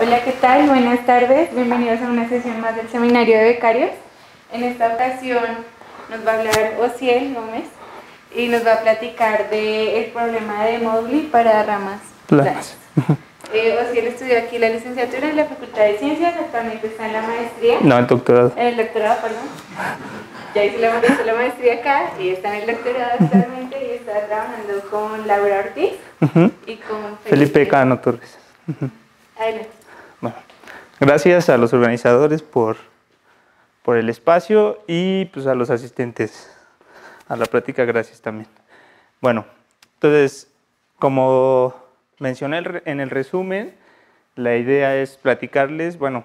Hola, ¿qué tal? Buenas tardes. Bienvenidos a una sesión más del Seminario de Becarios. En esta ocasión nos va a hablar Osiel Gómez y nos va a platicar del problema de Moduli para ramas planas. Osiel estudió aquí la licenciatura en la Facultad de Ciencias, actualmente está en la maestría. No, el doctorado. En el doctorado, perdón. Ya hizo la maestría acá y está en el doctorado actualmente y está trabajando con Laura Ortiz y con Felipe Cano Torres. Adelante. Bueno, gracias a los organizadores por el espacio y pues a los asistentes a la práctica, gracias también. Bueno, entonces, como mencioné en el resumen, la idea es platicarles, bueno,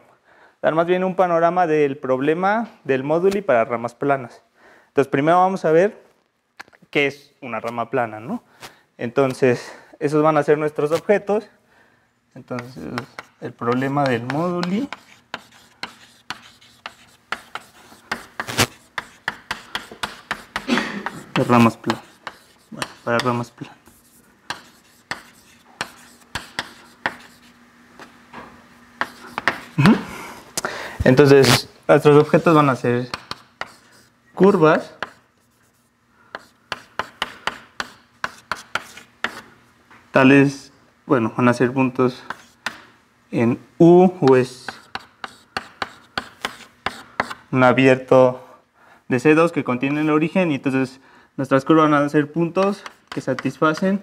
dar más bien un panorama del problema del Moduli para ramas planas. Entonces, primero vamos a ver qué es una rama plana, ¿no? Entonces, esos van a ser nuestros objetos. Entonces, el problema del Moduli de ramas planas. Bueno, para ramas planas. Entonces, nuestros objetos van a ser curvas tales, bueno, van a ser puntos en U o es un abierto de C2 que contiene el origen, y entonces nuestras curvas van a ser puntos que satisfacen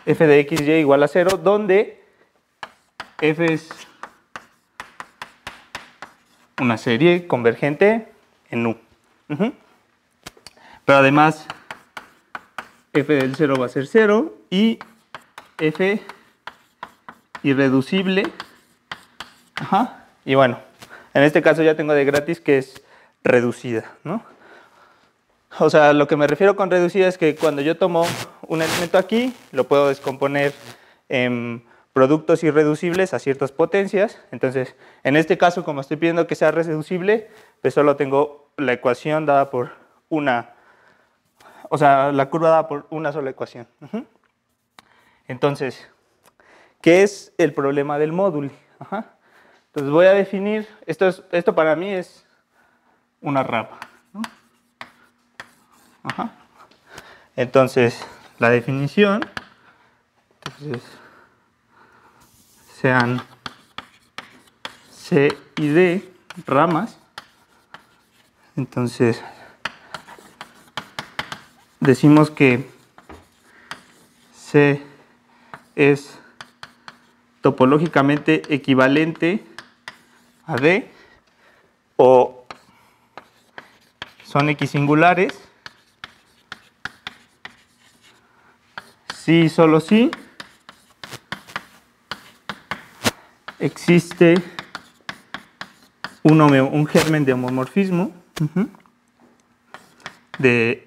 f de x y igual a 0, donde f es una serie convergente en U. Pero además f del 0 va a ser 0 y f irreducible. Y bueno, en este caso ya tengo de gratis que es reducida, ¿no? O sea, lo que me refiero con reducida es que cuando yo tomo un elemento aquí, lo puedo descomponer en productos irreducibles a ciertas potencias. Entonces, en este caso, como estoy pidiendo que sea reducible, pues solo tengo la ecuación dada por una, o sea, la curva dada por una sola ecuación. Entonces, ¿qué es el problema del Moduli? Entonces voy a definir, esto para mí es una rama, ¿no? Entonces, la definición, entonces, sean C y D ramas. Entonces, decimos que C es topológicamente equivalente a D, o son X singulares si y solo si existe un germen de homomorfismo de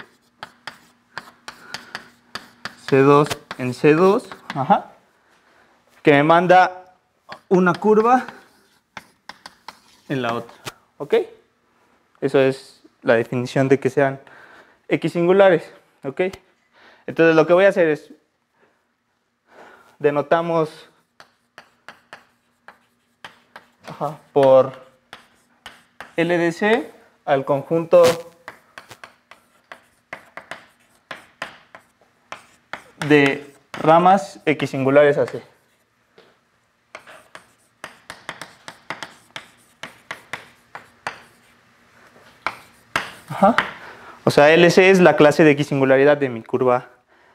C2 en C2, que me manda una curva en la otra, ¿ok? Eso es la definición de que sean X singulares, ¿ok? Entonces lo que voy a hacer es, denotamos por LDC al conjunto de ramas X singulares AC. O sea, LC es la clase de X singularidad de mi curva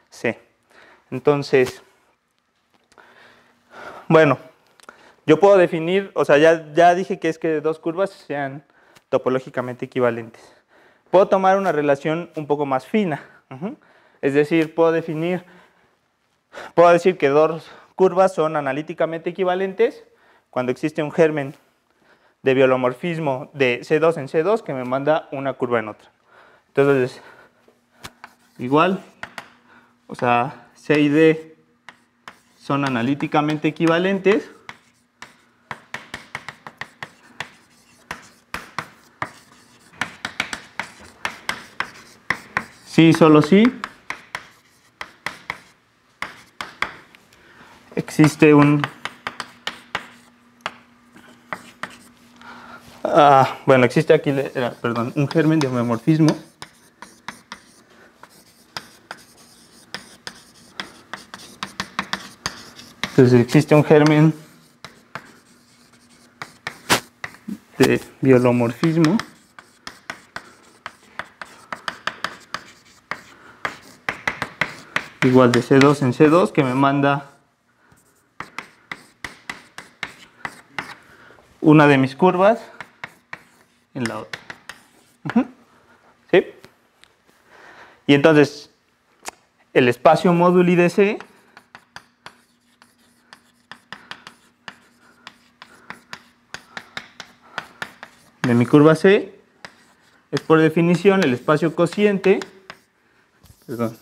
C. Entonces, bueno, yo puedo definir, o sea, ya dije que es que dos curvas sean topológicamente equivalentes. Puedo tomar una relación un poco más fina. Es decir, puedo decir que dos curvas son analíticamente equivalentes cuando existe un germen de biolomorfismo de C2 en C2 que me manda una curva en otra. Entonces, igual, o sea, C y D son analíticamente equivalentes si y solo si existe un Bueno, existe aquí, perdón, un germen de homeomorfismo. Entonces existe un germen de biolomorfismo. Igual de C2 en C2 que me manda una de mis curvas en la otra. ¿Sí? Y entonces el espacio móduli de C de mi curva C es por definición el espacio cociente, perdón,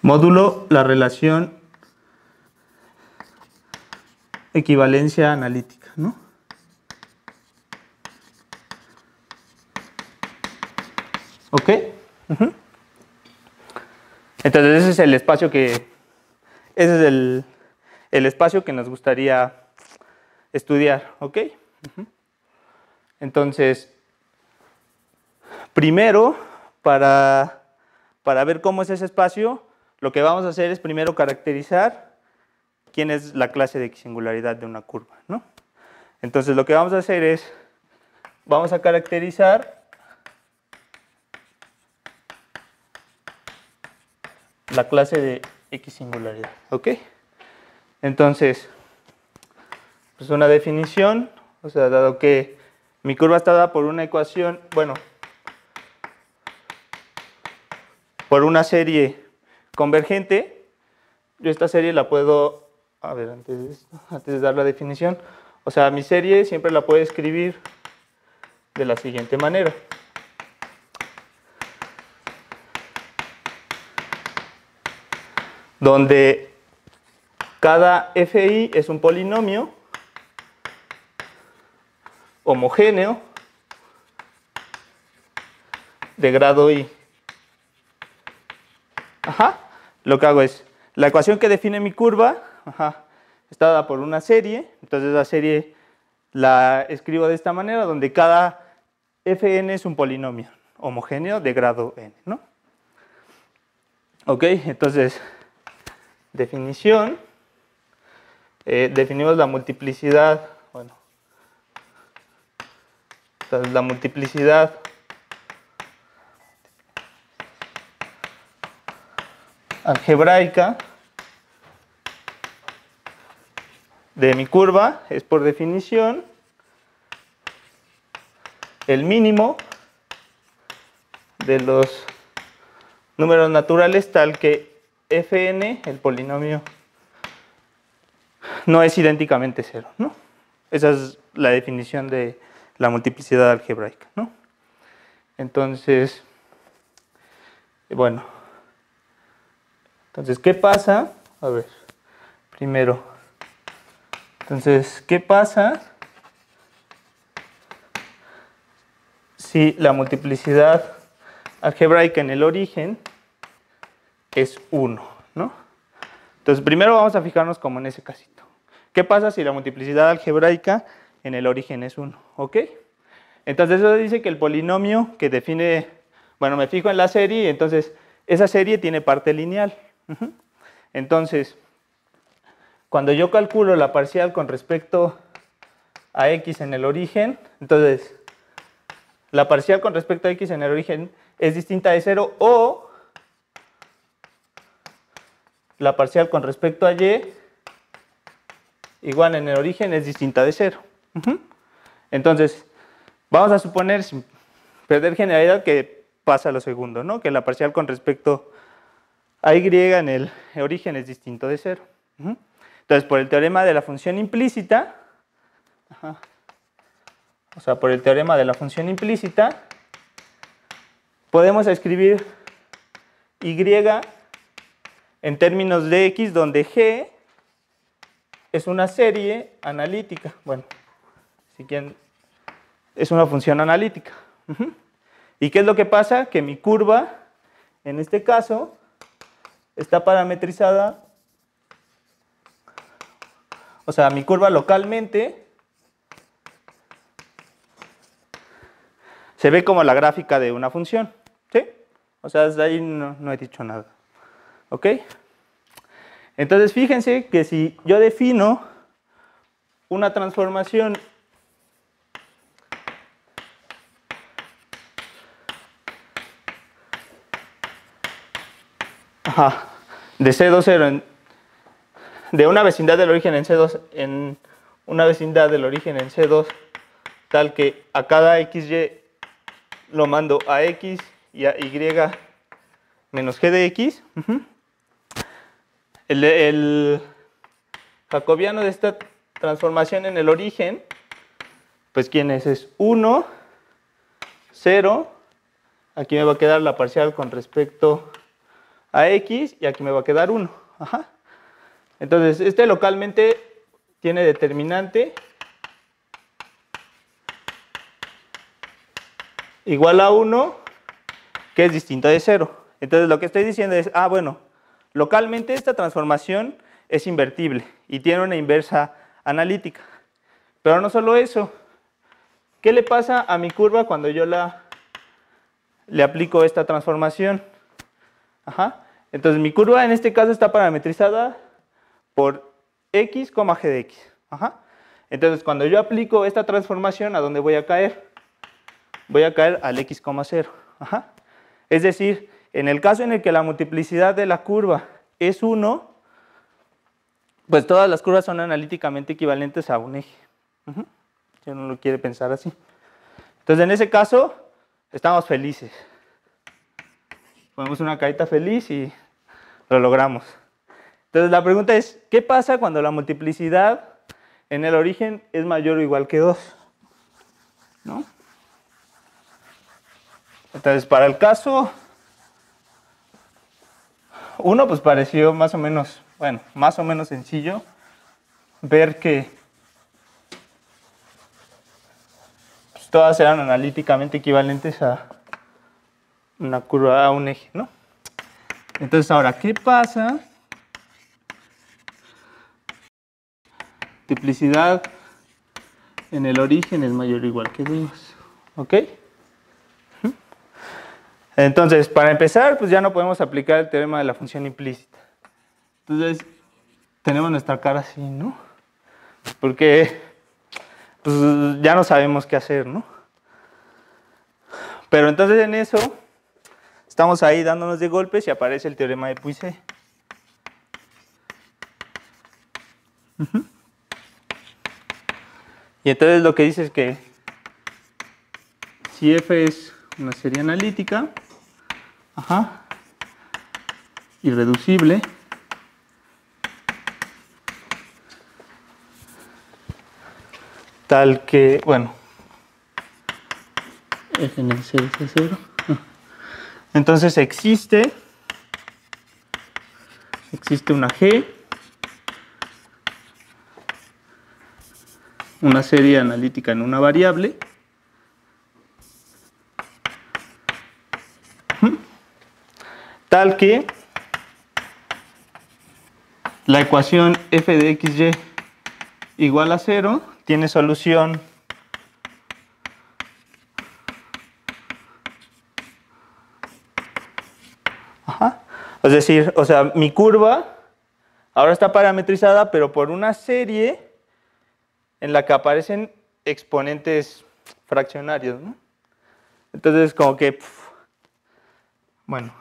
módulo la relación equivalencia analítica, ¿no? ¿Ok? Entonces ese es el espacio ese es el espacio que nos gustaría estudiar, ¿ok? Entonces, primero, para ver cómo es ese espacio, lo que vamos a hacer es primero caracterizar quién es la clase de singularidad de una curva, ¿no? Entonces, lo que vamos a hacer es, vamos a caracterizar la clase de X singularidad, ¿ok? Entonces, pues una definición, o sea, dado que mi curva está dada por una ecuación, bueno, por una serie convergente, yo esta serie la puedo, a ver, antes de dar la definición, o sea, mi serie siempre la puedo escribir de la siguiente manera. Donde cada fi es un polinomio homogéneo de grado i. Lo que hago es, la ecuación que define mi curva está dada por una serie, entonces la serie la escribo de esta manera, donde cada fn es un polinomio homogéneo de grado n, ¿no? Ok, entonces, definición, definimos la multiplicidad, bueno, entonces la multiplicidad algebraica de mi curva es por definición el mínimo de los números naturales tal que fn, el polinomio, no es idénticamente cero, ¿no? Esa es la definición de la multiplicidad algebraica, ¿no? Entonces, bueno, entonces, ¿qué pasa? A ver, primero, entonces, ¿qué pasa si la multiplicidad algebraica en el origen es 1, ¿no? Entonces, primero vamos a fijarnos como en ese casito. ¿Qué pasa si la multiplicidad algebraica en el origen es 1? ¿Ok? Entonces, eso dice que el polinomio que define, bueno, me fijo en la serie y entonces esa serie tiene parte lineal. Entonces, cuando yo calculo la parcial con respecto a x en el origen, entonces la parcial con respecto a x en el origen es distinta de 0 o la parcial con respecto a y igual en el origen es distinta de 0. Entonces, vamos a suponer, sin perder generalidad, que pasa lo segundo, ¿no? Que la parcial con respecto a y en el origen es distinto de 0. Entonces, por el teorema de la función implícita, o sea, por el teorema de la función implícita, podemos escribir y en términos de x, donde g es una serie analítica. Bueno, si quieren, es una función analítica. ¿Y qué es lo que pasa? Que mi curva, en este caso, está parametrizada o sea, mi curva localmente se ve como la gráfica de una función, ¿sí? O sea, desde ahí no he dicho nada, ¿ok? Entonces, fíjense que si yo defino una transformación de C20 de una vecindad del origen en C2 en una vecindad del origen en C2 tal que a cada XY lo mando a X y a Y menos G de X. El jacobiano de esta transformación en el origen, pues ¿quién es? Es 1, 0, aquí me va a quedar la parcial con respecto a X y aquí me va a quedar 1. Entonces, este localmente tiene determinante igual a 1, que es distinto de 0. Entonces, lo que estoy diciendo es, bueno, localmente esta transformación es invertible y tiene una inversa analítica. Pero no solo eso. ¿Qué le pasa a mi curva cuando yo le aplico esta transformación? Entonces, mi curva en este caso está parametrizada por X, G de X. Entonces, cuando yo aplico esta transformación, ¿a dónde voy a caer? Voy a caer al X, 0. Es decir, en el caso en el que la multiplicidad de la curva es 1, pues todas las curvas son analíticamente equivalentes a un eje. Si uno lo quiere pensar así. Entonces, en ese caso, estamos felices. Ponemos una carita feliz y lo logramos. Entonces, la pregunta es, ¿qué pasa cuando la multiplicidad en el origen es mayor o igual que 2? ¿No? Entonces, para el caso 1, pues pareció más o menos, bueno, más o menos sencillo ver que pues, todas eran analíticamente equivalentes a una curva, a un eje, ¿no? Entonces, ahora, ¿qué pasa? Multiplicidad en el origen es mayor o igual que 2, ¿ok? Entonces, para empezar, pues ya no podemos aplicar el teorema de la función implícita. Entonces, tenemos nuestra cara así, ¿no? Porque pues, ya no sabemos qué hacer, ¿no? Pero entonces en eso, estamos ahí dándonos de golpes y aparece el teorema de Puiseux. Y entonces lo que dice es que si F es una serie analítica, irreducible, tal que, bueno, F en el C0, entonces existe una G, una serie analítica en una variable, tal que la ecuación f de xy igual a 0 tiene solución es decir, o sea, mi curva ahora está parametrizada, pero por una serie en la que aparecen exponentes fraccionarios, ¿no? Entonces, como que, bueno,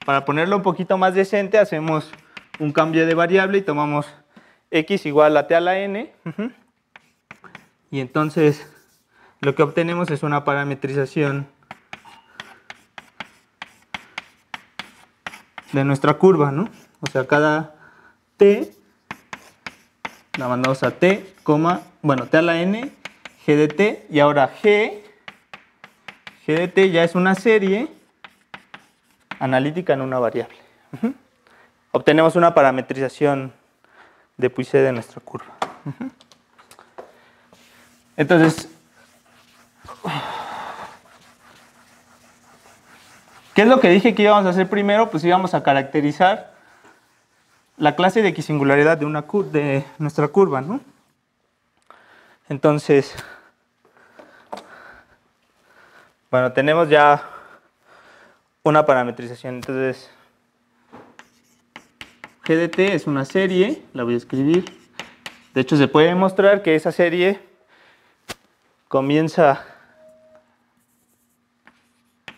para ponerlo un poquito más decente, hacemos un cambio de variable y tomamos x igual a t a la n. Y entonces, lo que obtenemos es una parametrización de nuestra curva, ¿no? O sea, cada t la mandamos a t, bueno, t a la n, g de t, y ahora g de t ya es una serie analítica en una variable. Obtenemos una parametrización de Puiseux de nuestra curva. Entonces, ¿qué es lo que dije que íbamos a hacer primero? Pues íbamos a caracterizar la clase de equisingularidad de nuestra curva, ¿no? Entonces, bueno, tenemos ya una parametrización. Entonces, GDT es una serie, la voy a escribir. De hecho, se puede demostrar que esa serie comienza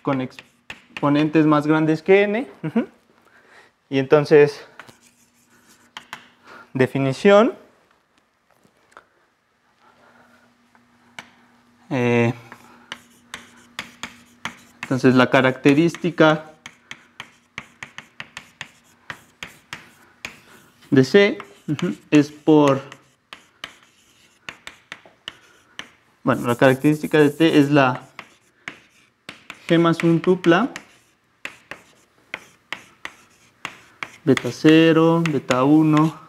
con exponentes más grandes que n. Y entonces, definición. Entonces, la característica de C es por... Bueno, la característica de T es la G más 1 tupla, beta 0, beta 1,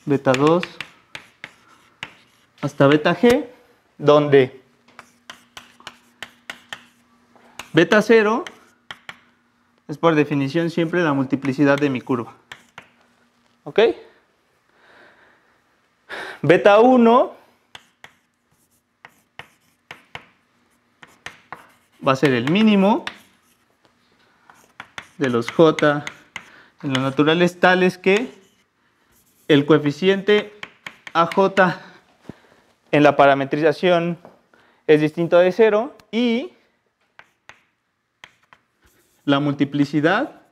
beta 2, hasta beta G, donde beta 0 es por definición siempre la multiplicidad de mi curva. ¿Ok? Beta 1 va a ser el mínimo de los J en los naturales tales que el coeficiente AJ en la parametrización es distinto de 0 y la multiplicidad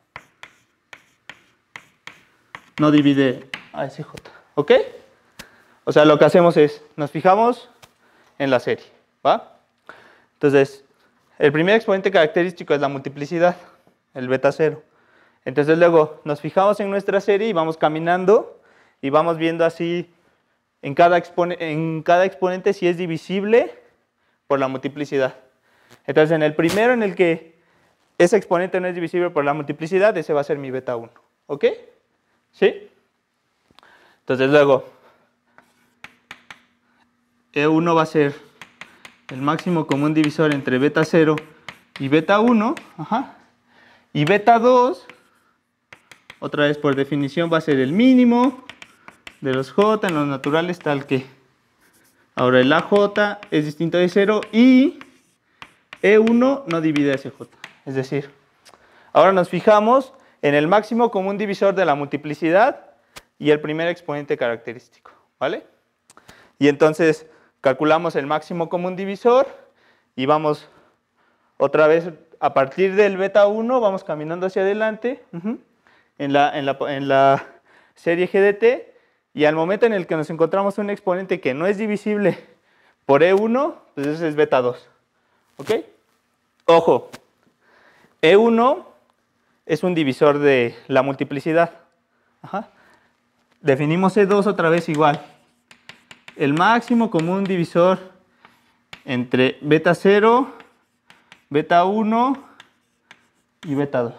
no divide a ese J. ¿Ok? O sea, lo que hacemos es, nos fijamos en la serie, ¿va? Entonces, el primer exponente característico es la multiplicidad, el beta 0. Entonces luego nos fijamos en nuestra serie y vamos caminando y vamos viendo así en cada exponente si es divisible por la multiplicidad. Entonces en el primero en el que ese exponente no es divisible por la multiplicidad, ese va a ser mi beta 1. ¿Ok? ¿Sí? Entonces luego E1 va a ser el máximo común divisor entre beta 0 y beta 1. Y beta 2, otra vez por definición, va a ser el mínimo de los J en los naturales tal que ahora el AJ es distinto de 0 y E1 no divide ese J. Es decir, ahora nos fijamos en el máximo común divisor de la multiplicidad y el primer exponente característico, ¿vale? Y entonces calculamos el máximo común divisor y vamos otra vez a partir del beta 1, vamos caminando hacia adelante en la serie GDT y al momento en el que nos encontramos un exponente que no es divisible por E1, pues ese es beta 2. ¿Ok? Ojo, E1 es un divisor de la multiplicidad. Definimos E2 otra vez igual. El máximo común divisor entre beta 0, beta 1 y beta 2.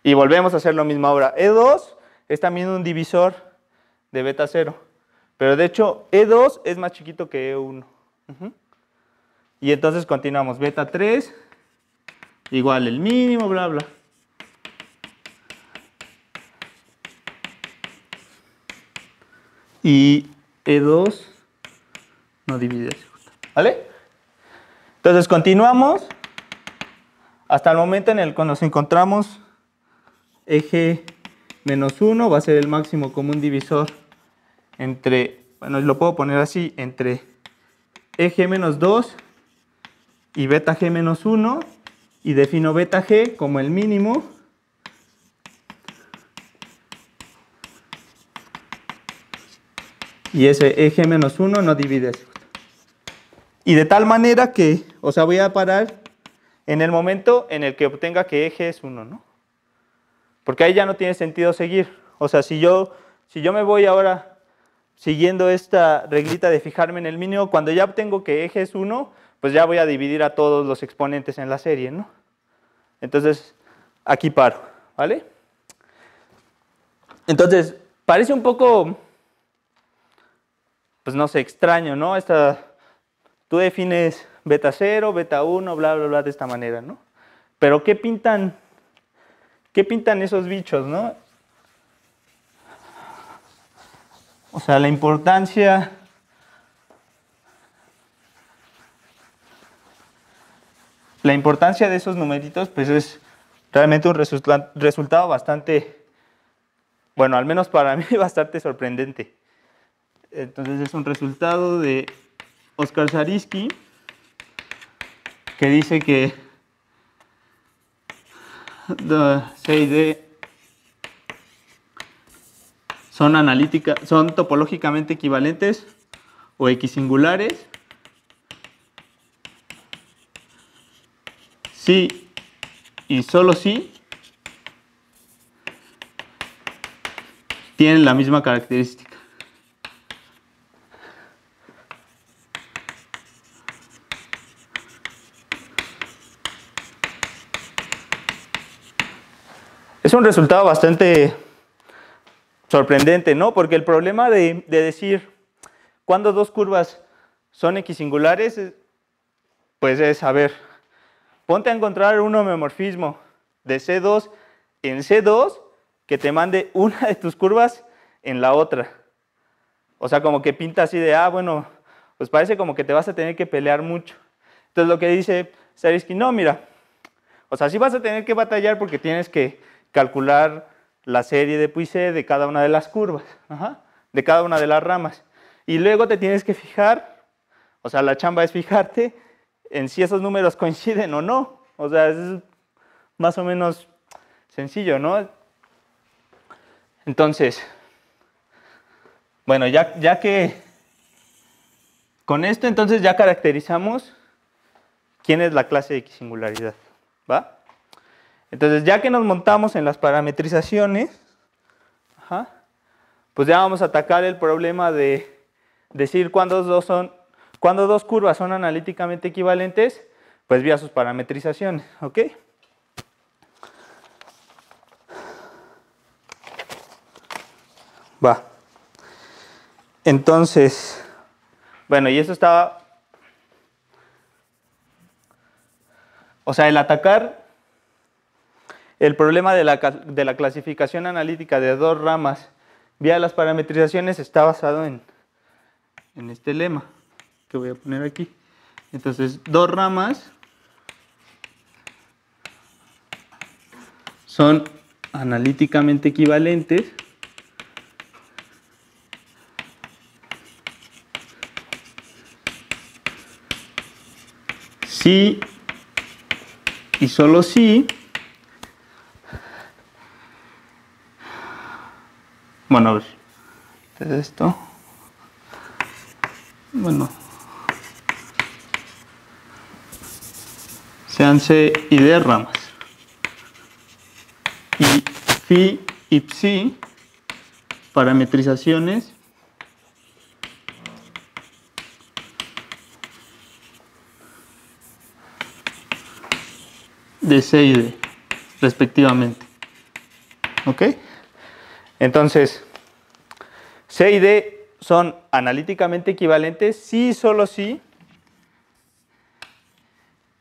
Y volvemos a hacer lo mismo ahora. E2 es también un divisor de beta 0. Pero de hecho E2 es más chiquito que E1. Y entonces continuamos. Beta 3 igual el mínimo, bla, bla. Y E2 no divide ese J. ¿Vale? Entonces continuamos hasta el momento en el que nos encontramos eje menos 1 va a ser el máximo común divisor entre, bueno, lo puedo poner así, entre eje menos 2 y beta g menos 1 y defino beta g como el mínimo y ese eje menos 1 no divide ese. Y de tal manera que, o sea, voy a parar en el momento en el que obtenga que eje es 1, ¿no? Porque ahí ya no tiene sentido seguir. O sea, si yo me voy ahora siguiendo esta reglita de fijarme en el mínimo, cuando ya obtengo que eje es 1, pues ya voy a dividir a todos los exponentes en la serie, ¿no? Entonces, aquí paro, ¿vale? Entonces, parece un poco, pues no sé, extraño, ¿no? Tú defines beta 0, beta 1, bla, bla, bla, de esta manera, ¿no? Pero ¿qué pintan esos bichos, no? O sea, la importancia de esos numeritos, pues es realmente un resultado bastante, bueno, al menos para mí, bastante sorprendente. Entonces es un resultado de Oskar Zariski, que dice que C y D son topológicamente equivalentes o equisingulares si y solo si tienen la misma característica. Es un resultado bastante sorprendente, ¿no? Porque el problema de decir cuándo dos curvas son equisingulares, pues es, a ver, ponte a encontrar un homeomorfismo de C2 en C2 que te mande una de tus curvas en la otra. O sea, como que pinta así de, bueno, pues parece como que te vas a tener que pelear mucho. Entonces lo que dice Zariski, no, mira, o sea, sí vas a tener que batallar porque tienes que calcular la serie de Puiseux de cada una de las curvas, de cada una de las ramas. Y luego te tienes que fijar, o sea, la chamba es fijarte en si esos números coinciden o no. O sea, es más o menos sencillo, ¿no? Entonces, bueno, ya que con esto entonces ya caracterizamos quién es la clase de equisingularidad, ¿va? Entonces, ya que nos montamos en las parametrizaciones, pues ya vamos a atacar el problema de decir cuándo dos curvas son analíticamente equivalentes, pues vía sus parametrizaciones, ¿ok? Va. Entonces, bueno, y eso estaba... O sea, el atacar el problema de la clasificación analítica de dos ramas vía las parametrizaciones está basado en este lema que voy a poner aquí. Entonces, dos ramas son analíticamente equivalentes si y solo si, bueno, a ver, entonces esto, bueno, sean C y D ramas, y phi y psi, parametrizaciones de C y D, respectivamente. ¿Ok? Entonces, C y D son analíticamente equivalentes si y solo si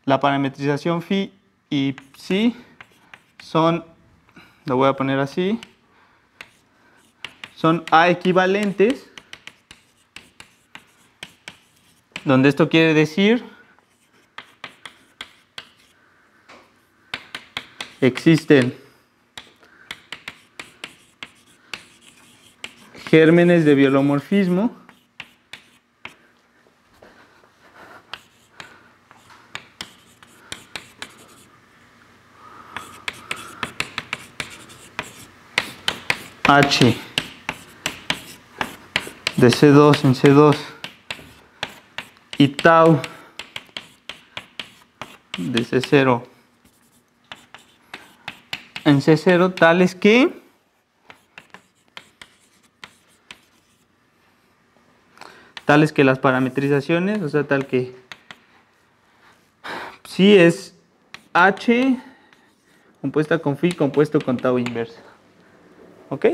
la parametrización phi y psi son, lo voy a poner así, son A equivalentes, donde esto quiere decir existen gérmenes de biolomorfismo H de C2 en C2 y tau de C0 en C0 tales que las parametrizaciones, o sea, tal que psi es H compuesta con phi compuesto con tau inversa. ¿Ok?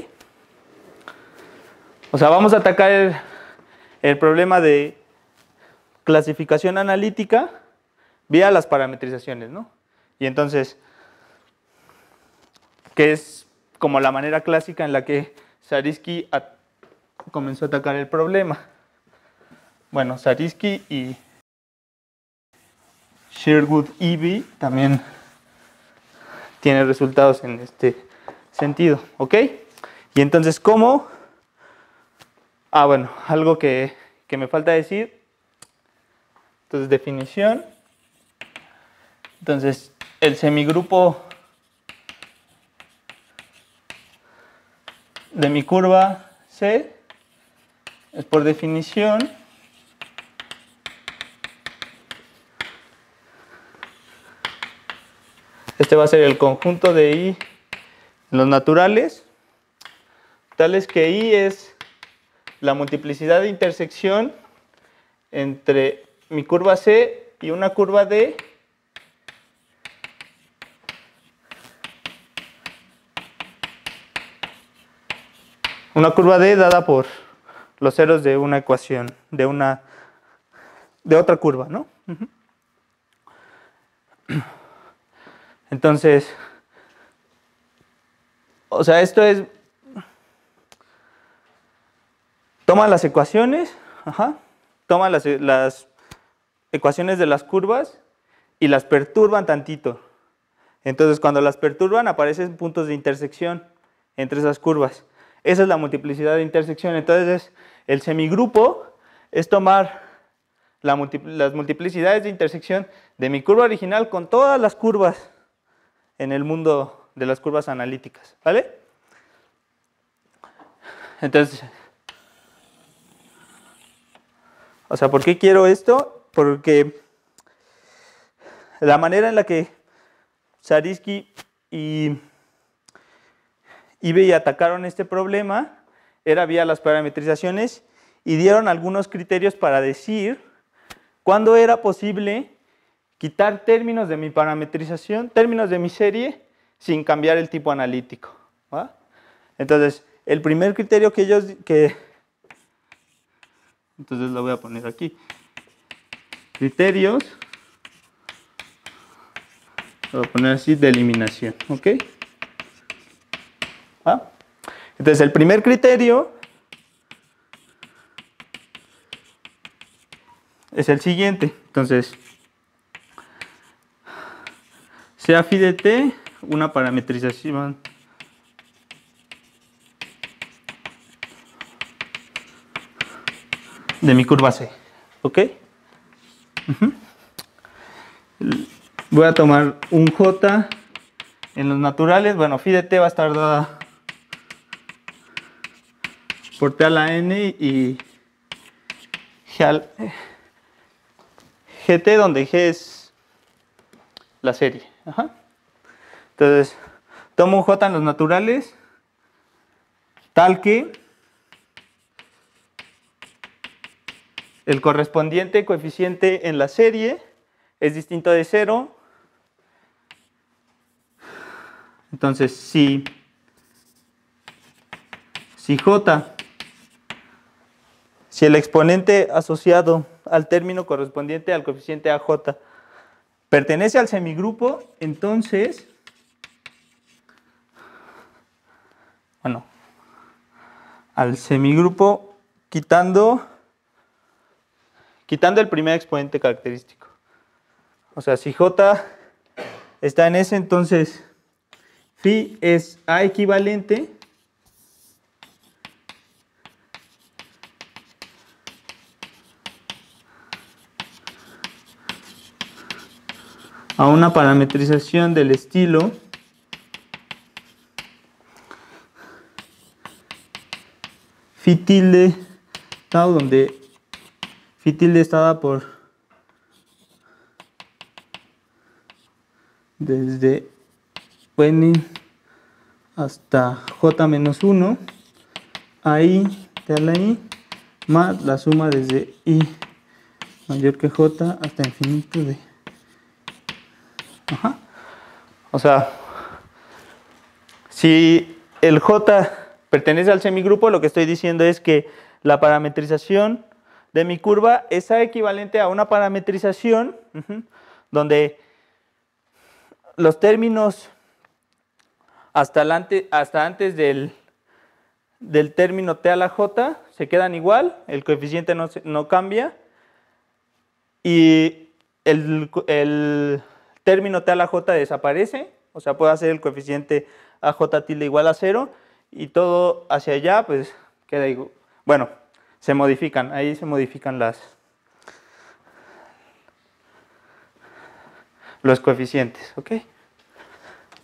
O sea, vamos a atacar el problema de clasificación analítica vía las parametrizaciones, ¿no? Y entonces, que es como la manera clásica en la que Zariski comenzó a atacar el problema. Bueno, Zariski y Sherwood-Eby también tienen resultados en este sentido, ¿ok? Y entonces, ¿cómo? Bueno, algo que me falta decir. Entonces, definición. Entonces, el semigrupo de mi curva C es, por definición, este va a ser el conjunto de I en los naturales, tales que I es la multiplicidad de intersección entre mi curva C y una curva D dada por los ceros de una ecuación, de otra curva, ¿no? Entonces, o sea, esto es, toma las ecuaciones, toma las ecuaciones de las curvas y las perturban tantito. Entonces, cuando las perturban, aparecen puntos de intersección entre esas curvas. Esa es la multiplicidad de intersección. Entonces, el semigrupo es tomar las multiplicidades de intersección de mi curva original con todas las curvas en el mundo de las curvas analíticas, ¿vale? Entonces, o sea, ¿por qué quiero esto? Porque la manera en la que Zariski y Eby atacaron este problema era vía las parametrizaciones y dieron algunos criterios para decir cuándo era posible quitar términos de mi parametrización, términos de mi serie, sin cambiar el tipo analítico, ¿va? Entonces, el primer criterio entonces lo voy a poner aquí. Criterios, lo voy a poner así, de eliminación, ¿ok? Entonces, el primer criterio es el siguiente. Entonces, sea phi de t una parametrización de mi curva C, ¿ok? Voy a tomar un J en los naturales. Bueno, phi de t va a estar dada por t a la n y gt, donde g es la serie. Entonces, tomo un J en los naturales tal que el correspondiente coeficiente en la serie es distinto de 0. Entonces, si el exponente asociado al término correspondiente al coeficiente AJ pertenece al semigrupo, entonces, bueno, al semigrupo quitando el primer exponente característico. O sea, si J está en S, entonces phi es A equivalente a una parametrización del estilo phi tilde tau, donde phi tilde está dada por desde n hasta j menos 1 a i t a la i más la suma desde i mayor que j hasta infinito de... O sea, si el j pertenece al semigrupo, lo que estoy diciendo es que la parametrización de mi curva es A equivalente a una parametrización donde los términos hasta antes del término t a la j se quedan igual, el coeficiente no cambia y el término T a la J desaparece, o sea, puedo hacer el coeficiente AJ tilde igual a 0 y todo hacia allá pues queda igual. Bueno, se modifican, ahí se modifican los coeficientes, ¿ok?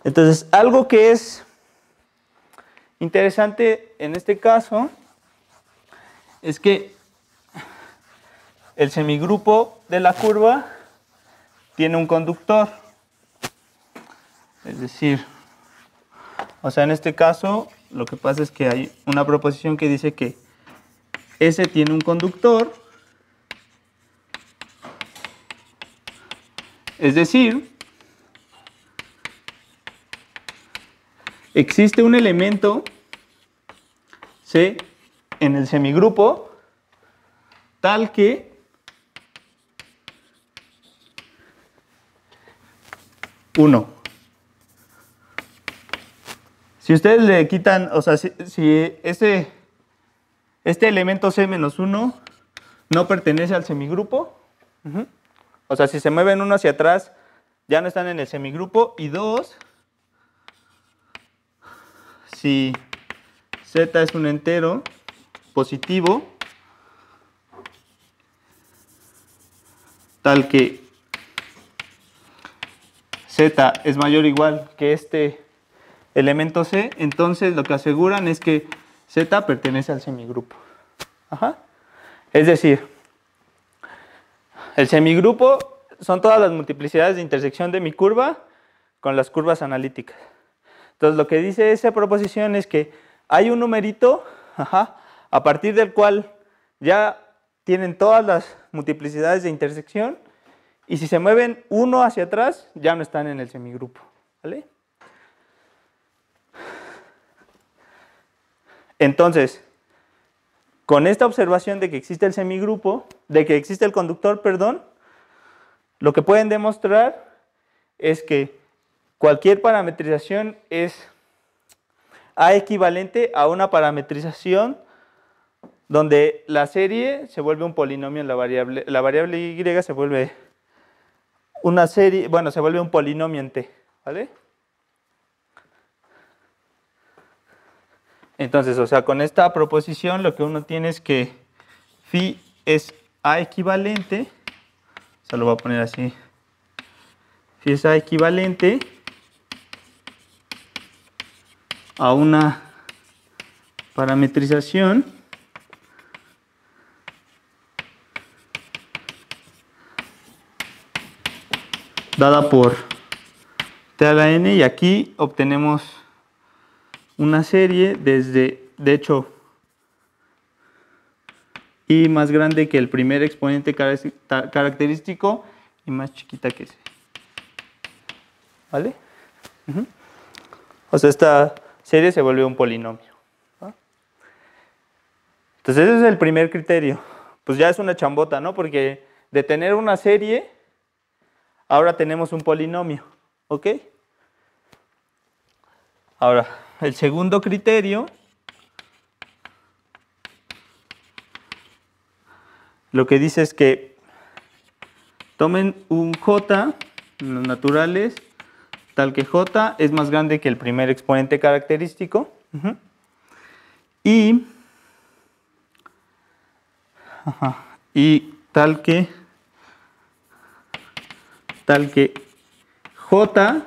Entonces, algo que es interesante en este caso es que el semigrupo de la curva tiene un conductor. Es decir, o sea, en este caso lo que pasa es que hay una proposición que dice que S tiene un conductor. Es decir, existe un elemento C en el semigrupo tal que uno. Si ustedes le quitan, o sea, si este elemento C menos 1 no pertenece al semigrupo, o sea, si se mueven uno hacia atrás, ya no están en el semigrupo. Y 2, si Z es un entero positivo, tal que Z es mayor o igual que este elemento C, entonces lo que aseguran es que Z pertenece al semigrupo. Ajá. Es decir, el semigrupo son todas las multiplicidades de intersección de mi curva con las curvas analíticas. Entonces lo que dice esa proposición es que hay un numerito, a partir del cual ya tienen todas las multiplicidades de intersección, y si se mueven uno hacia atrás, ya no están en el semigrupo, ¿vale? Entonces, con esta observación de que existe el semigrupo, de que existe el conductor, perdón, lo que pueden demostrar es que cualquier parametrización es A equivalente a una parametrización donde la serie se vuelve un polinomio en la variable y se vuelve una serie, bueno, se vuelve un polinomio en T, ¿vale? Entonces, o sea, con esta proposición lo que uno tiene es que phi es A equivalente, se lo voy a poner así, phi es A equivalente a una parametrización dada por T a la n, y aquí obtenemos una serie desde, de hecho, y más grande que el primer exponente característico y más chiquita que ese. ¿Vale? O sea, esta serie se vuelve un polinomio. Entonces ese es el primer criterio. Pues ya es una chambota, ¿no? Porque de tener una serie, ahora tenemos un polinomio. ¿Ok? Ahora, el segundo criterio, lo que dice es que tomen un J, los naturales, tal que J es más grande que el primer exponente característico, y tal que J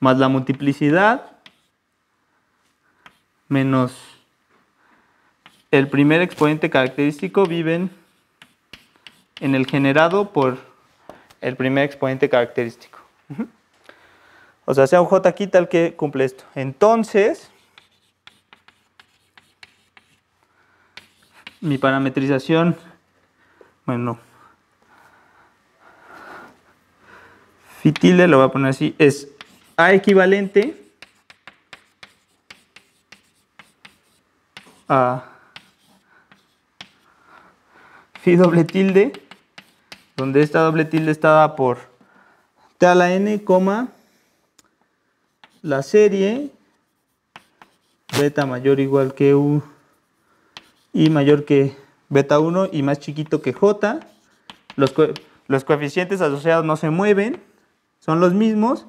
más la multiplicidad menos el primer exponente característico viven en el generado por el primer exponente característico. O sea, sea un J aquí tal que cumple esto. Entonces, mi parametrización, bueno, phi tilde, lo voy a poner así, es A equivalente a phi doble tilde, donde esta doble tilde está dada por T a la n, la serie beta mayor o igual que U y mayor que beta 1 y más chiquito que j. Los coeficientes asociados no se mueven, son los mismos.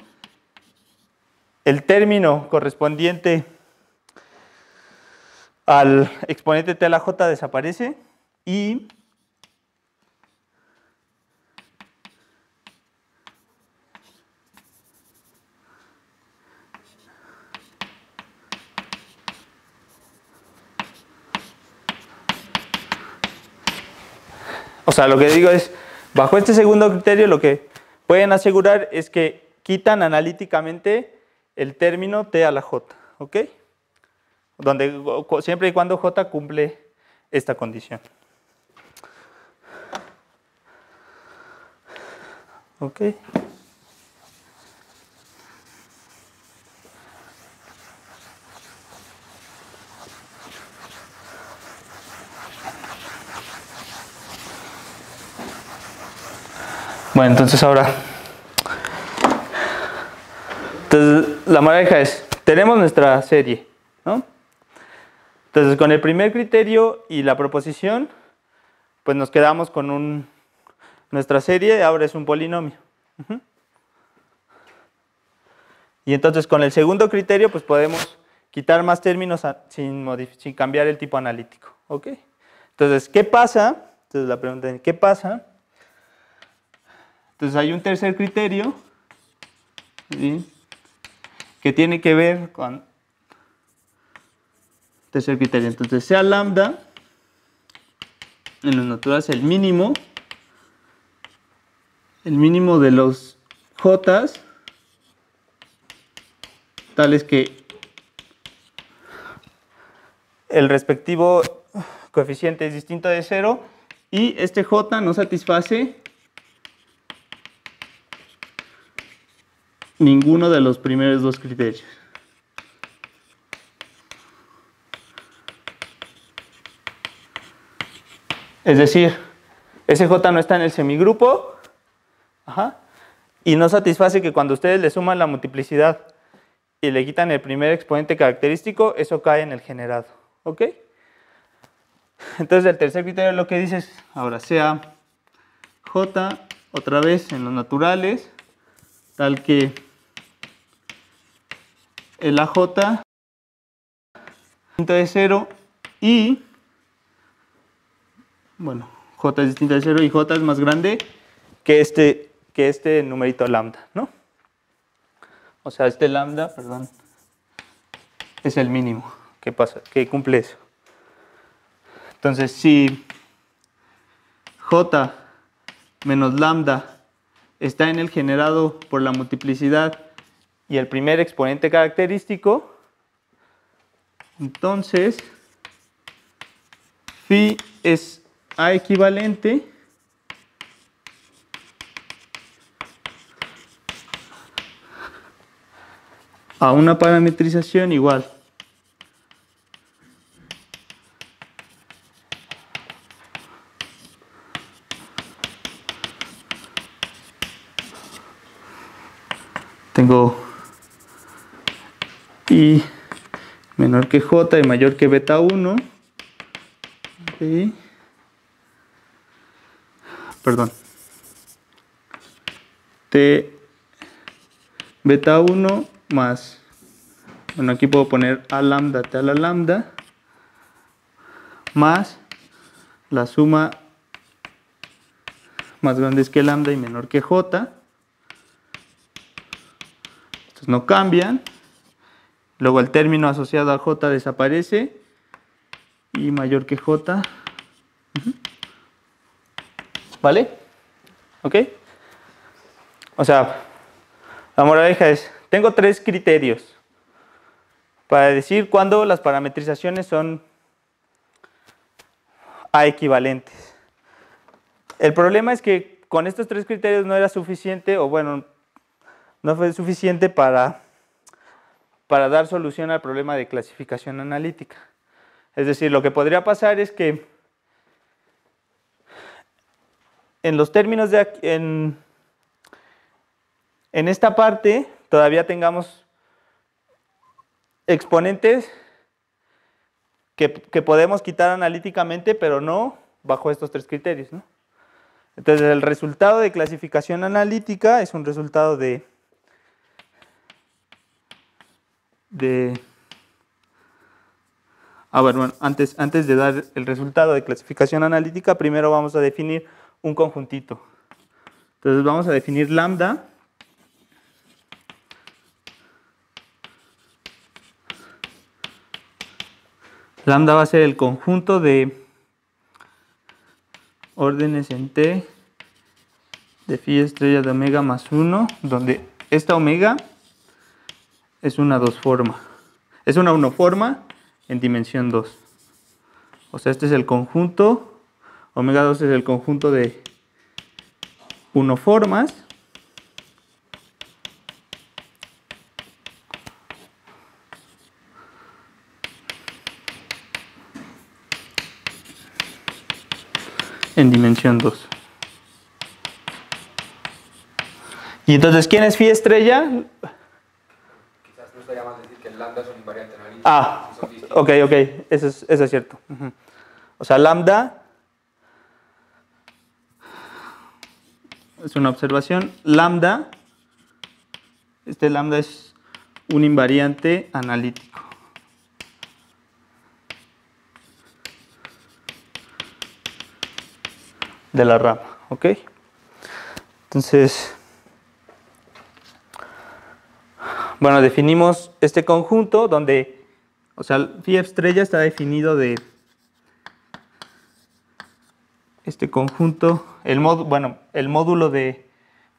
El término correspondiente al exponente t a la j desaparece y o sea, lo que digo es, bajo este segundo criterio lo que pueden asegurar es que quitan analíticamente el término t a la j, ¿ok? Donde siempre y cuando j cumple esta condición. ¿Ok? Bueno, entonces ahora, la moraleja es, tenemos nuestra serie, ¿no? Entonces con el primer criterio y la proposición, pues nos quedamos con nuestra serie, ahora es un polinomio. Y entonces con el segundo criterio, pues podemos quitar más términos sin cambiar el tipo analítico, ¿ok? Entonces, ¿qué pasa? Entonces la pregunta es, ¿qué pasa? Entonces hay un tercer criterio, ¿sí?, que tiene que ver con tercer criterio. Entonces sea lambda en los naturales el mínimo de los jotas tales que el respectivo coeficiente es distinto de 0 y este j no satisface ninguno de los primeros dos criterios. Es decir, ese j no está en el semigrupo, y no satisface que cuando ustedes le suman la multiplicidad y le quitan el primer exponente característico, eso cae en el generado, ¿ok? Entonces el tercer criterio lo que dice es, ahora sea j otra vez en los naturales, tal que el AJ distinto de 0 y, bueno, j es distinto de 0 y j es más grande que este numerito lambda, ¿no? O sea, este lambda, perdón, es el mínimo que pasa, que cumple eso. Entonces, si j menos lambda está en el generado por la multiplicidad y el primer exponente característico, entonces phi es A equivalente a una parametrización igual tengo I menor que J y mayor que beta 1, ¿sí? Perdón, T beta 1 más, bueno, aquí puedo poner A lambda T a la lambda más la suma más grande que lambda y menor que J. Estos no cambian. Luego el término asociado a J desaparece y mayor que J. ¿Vale? ¿Ok? O sea, la moraleja es, tengo tres criterios para decir cuándo las parametrizaciones son A equivalentes. El problema es que con estos tres criterios no era suficiente, o bueno, no fue suficiente para dar solución al problema de clasificación analítica. Es decir, lo que podría pasar es que en los términos de aquí, en esta parte todavía tengamos exponentes que podemos quitar analíticamente, pero no bajo estos tres criterios, ¿no? Entonces, el resultado de clasificación analítica es un resultado bueno, antes de dar el resultado de clasificación analítica, primero vamos a definir un conjuntito. Entonces, vamos a definir lambda. Lambda va a ser el conjunto de órdenes en T de phi estrella de omega más 1, donde esta omega es una dos-forma. Es una unoforma en dimensión 2. O sea, este es el conjunto, omega 2 es el conjunto de unoformas en dimensión 2. Y entonces, ¿quién es phi estrella? Quizás no estaría mal decir que el lambda es un invariante analítico. Ah, ok, eso es cierto. O sea, lambda es una observación. Lambda, este lambda es un invariante analítico. De la rama, ¿ok? Entonces, bueno, definimos este conjunto donde, o sea, phi estrella está definido de este conjunto, el módulo de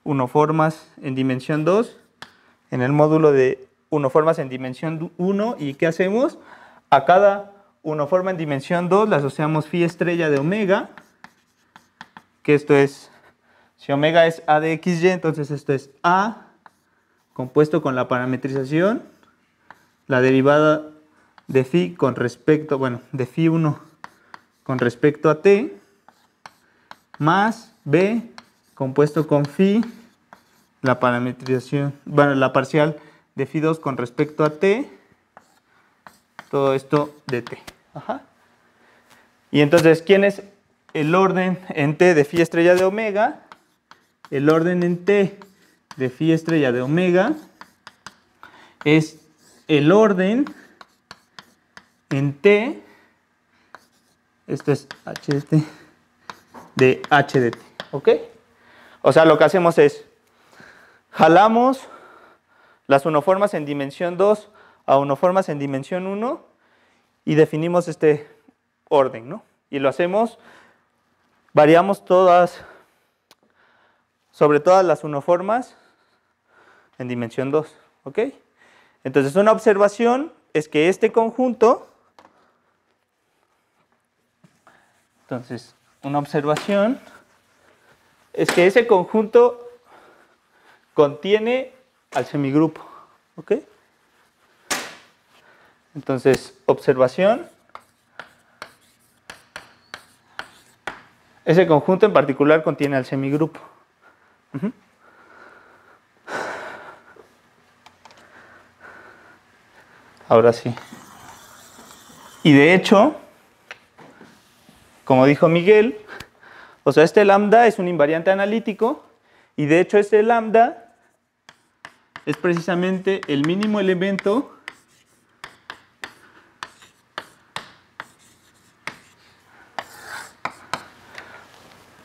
unoformas en dimensión 2, en el módulo de unoformas en dimensión 1, ¿y qué hacemos? A cada unoforma en dimensión 2 le asociamos phi estrella de omega, que esto es, si omega es A de XY, entonces esto es A compuesto con la parametrización, la derivada de phi con respecto, bueno, de phi 1 con respecto a T, más B compuesto con phi, la parametrización, bueno, la parcial de phi 2 con respecto a T, todo esto de T. Ajá. Y entonces, ¿quién es el orden en T de phi estrella de omega? El orden en T de phi estrella de omega es el orden en T, esto es H de T, de H de T, ¿ok? O sea, lo que hacemos es, jalamos las unoformas en dimensión 2 a unoformas en dimensión 1 y definimos este orden, ¿no? Y lo hacemos, variamos sobre todas las unoformas en dimensión 2, ¿ok? Entonces, una observación es que este conjunto, entonces, una observación es que ese conjunto contiene al semigrupo, ¿ok? Entonces, observación, ese conjunto en particular contiene al semigrupo. Ahora sí. Y de hecho, como dijo Miguel, o sea, este lambda es un invariante analítico y de hecho este lambda es precisamente el mínimo elemento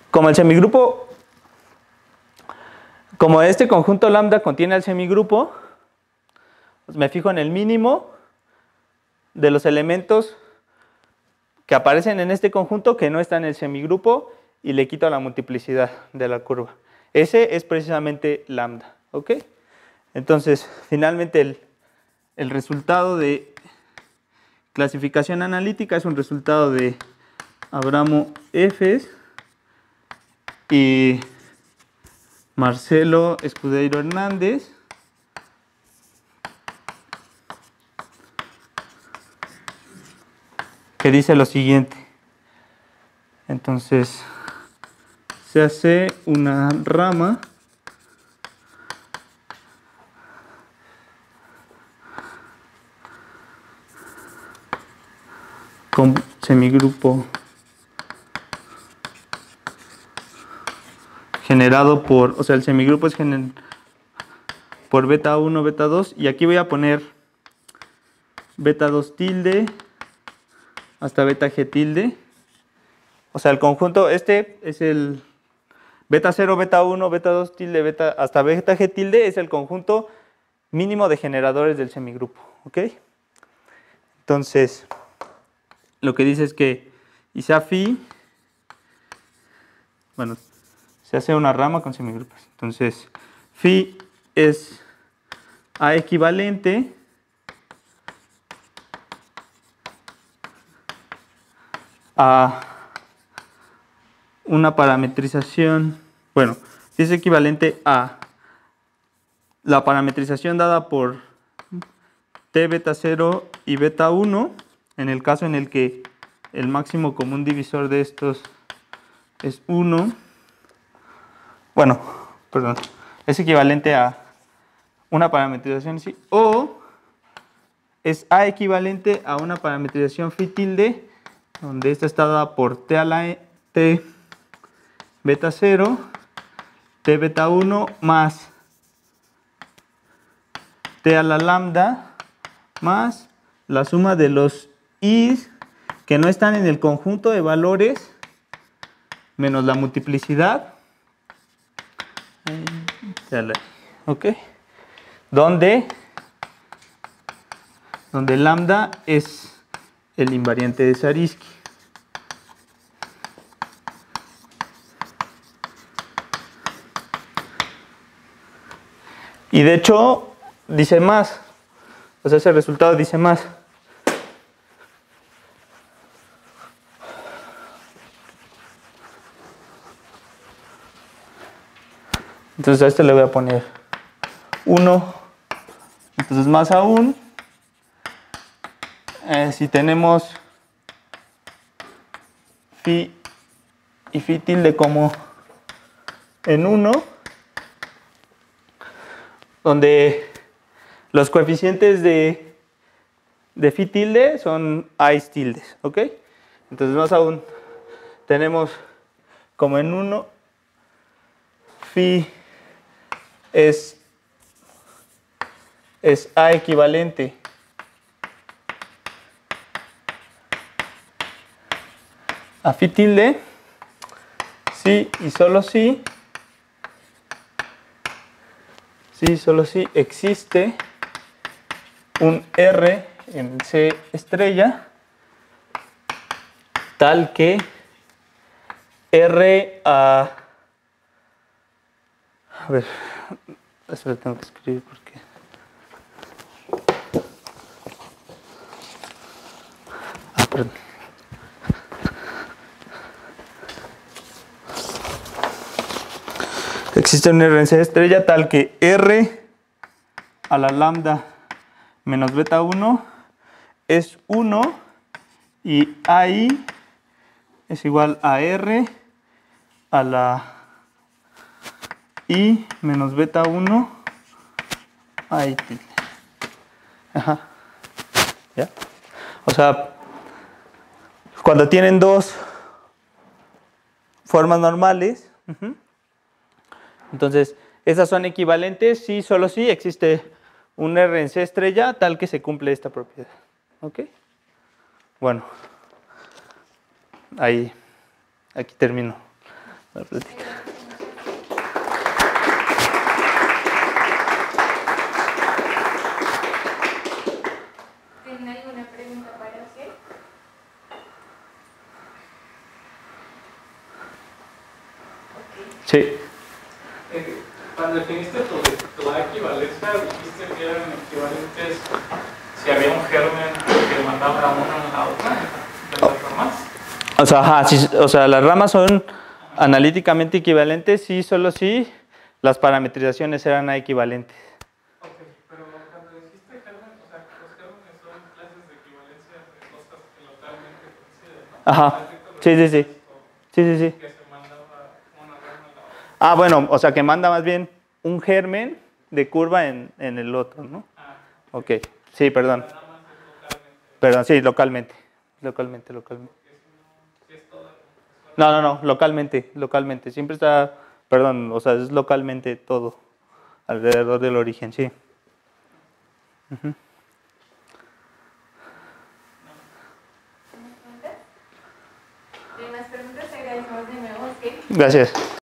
como el semigrupo, como este conjunto lambda contiene al semigrupo, pues me fijo en el mínimo de los elementos que aparecen en este conjunto que no están en el semigrupo y le quito la multiplicidad de la curva. Ese es precisamente lambda, ¿ok? Entonces, finalmente el resultado de clasificación analítica es un resultado de Abramo Efes y Marcelo Escudeiro Hernández, que dice lo siguiente. Entonces, se hace una rama con semigrupo generado por, o sea, el semigrupo es por beta 1, beta 2, y aquí voy a poner beta 2 tilde hasta beta g tilde. O sea, el conjunto, este es el beta 0, beta 1, beta 2 tilde, beta, hasta beta g tilde es el conjunto mínimo de generadores del semigrupo, ¿ok? Entonces, lo que dice es que ISA phi, bueno, se hace una rama con semigrupos. Entonces, phi es A equivalente a una parametrización, bueno, es equivalente a la parametrización dada por t beta 0 y beta 1, en el caso en el que el máximo común divisor de estos es 1. Bueno, perdón, es equivalente a una parametrización así, o es A equivalente a una parametrización phi tilde, donde esta está dada por t a la t beta 0, t beta 1 más t a la lambda más la suma de los i's que no están en el conjunto de valores menos la multiplicidad, ¿ok? Donde lambda es el invariante de Zariski. Y de hecho dice más, o sea, ese resultado dice más. Entonces a este le voy a poner 1. Entonces más aún, si tenemos phi y phi tilde como en 1, donde los coeficientes de phi tilde son i's tildes, ¿ok? Entonces más aún tenemos como en 1 phi es A equivalente a phi tilde si y solo si existe un R en C estrella tal que R a ver, eso lo tengo que escribir porque perdón. Existe un R en C estrella tal que R a la lambda menos beta 1 es 1 y AI es igual a R a la I menos beta 1 AI tilde. Ajá. ¿Ya? O sea, cuando tienen dos formas normales, entonces esas son equivalentes si solo si existe un R en C estrella tal que se cumple esta propiedad. ¿Ok? Bueno, aquí termino la plática. ¿Tienen alguna pregunta para hacer? Sí. Cuando definiste tu equivalencia, dijiste que eran equivalentes si había un germen que mandaba a una a la otra de las ramas. O sea, ajá, sí, o sea, las ramas son analíticamente equivalentes si solo si las parametrizaciones eran equivalentes. Ok, pero cuando dijiste germen, o sea, los gérmenes son clases de equivalencia de cosas que localmente coinciden, ¿no? Ajá, sí. Que se mandaba una rama a la otra. Ah, bueno, o sea, que manda más bien un germen de curva en el otro, ¿no? Ok, sí, perdón. Perdón, sí, localmente. localmente, localmente. Sí, es todo. No, localmente, localmente. Siempre está, perdón, o sea, es localmente todo, alrededor del origen, sí. Ujú. ¿Hay más preguntas? Te agradecemos de nuevo, ¿ok? Gracias.